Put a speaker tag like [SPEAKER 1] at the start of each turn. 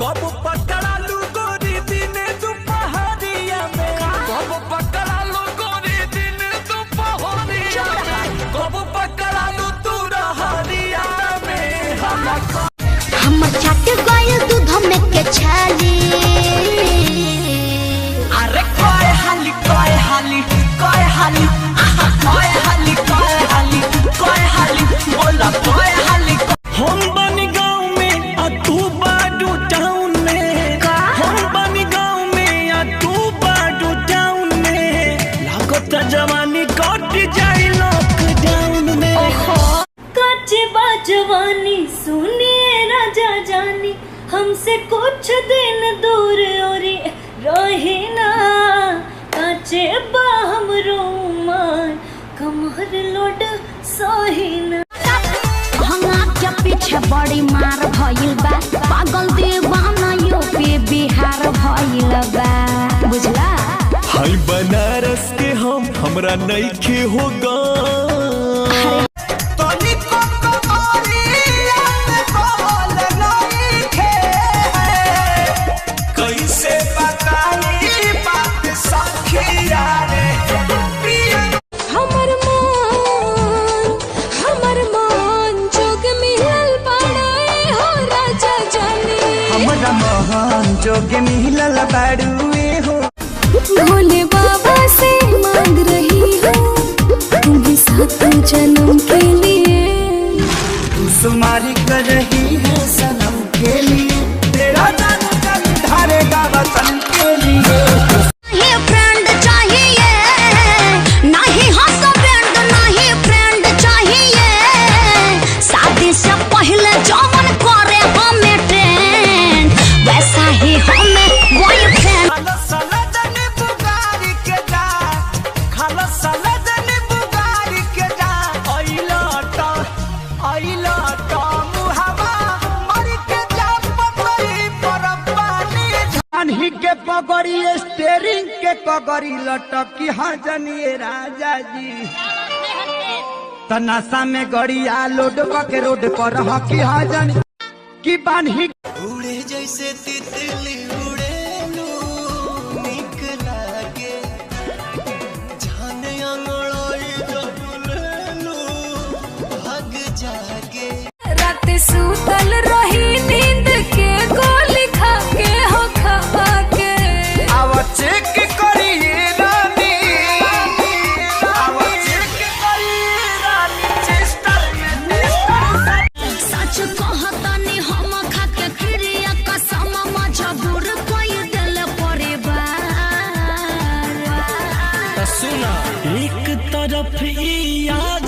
[SPEAKER 1] कब पकड़ालू गोरी दिन दुपहरिया में, कब पकड़ालू गोरी दिन दुपहरिया में, कब पकड़ालू तू रहरिया में।
[SPEAKER 2] हम चाट गए दूध में के छाली,
[SPEAKER 1] अरे कोई हाली कोई हाली कोई हाली कोई हाली कोई हाली कोई हाली बोला कोई हाली। हम बनी गाँव में आ तू बाडू टाउन में, हम बनी गाँव में आ तू बाडू टाउन में, लागत जवानी कट जाई लॉकडाउन में।
[SPEAKER 3] कच्चे बाजवानी सुनिए राजा जानी, हमसे कुछ दिन दूर और रहे ना, काचे बाहम रोमान कमर लोड सहीना।
[SPEAKER 2] भंगा के पीछे बड़ी मार भइल बा, पागल दीवाना यूपी बिहार भइल बा, बुझला।
[SPEAKER 1] हाय बनारस के हमरा नइखे होगा जोग मिलल बाड़ुए हो।
[SPEAKER 3] भोले बाबा से मांग रही हूँ तुम भी साथ जन्म के लिए,
[SPEAKER 1] तू सुमारी कर रही है सनम के लिए, तेरा नाम धारेगा वतन के लिए।
[SPEAKER 2] ये फ्रेंड चाहिए नहीं हस्बैंड, नहीं फ्रेंड चाहिए, शादी से पहले जवन करे हमें ट्रेंड, वैसा ही हमें बॉयफ्रेंड।
[SPEAKER 1] खाला सलादन बुगारी के जा, खाला सलादन बुगारी के जा, आइला ता मुहावा मर के जा पपरी पर पानी जानही के पगड़ी स्टीयरिंग के पगड़ी लटकी हाँ जनिए राजा जी, तनासा में गड़िया लोड के रोड पर हकी हाँ जनी की बान्ही उड़े जैसे तितली उड़े लो निक लागे, जाने अंगड़ाई जब ले लो भाग जागे।
[SPEAKER 3] रात सूतल रही नींद के गोली खा के हो खा के,
[SPEAKER 1] आवा चेक करिए रानी, आवा चेक करिए रानी, चेस्टर में
[SPEAKER 2] सच कहतनी हम खाके क्रिया कसम मजबूर कोई दिल परिवार।
[SPEAKER 1] सुना एक तरफ याद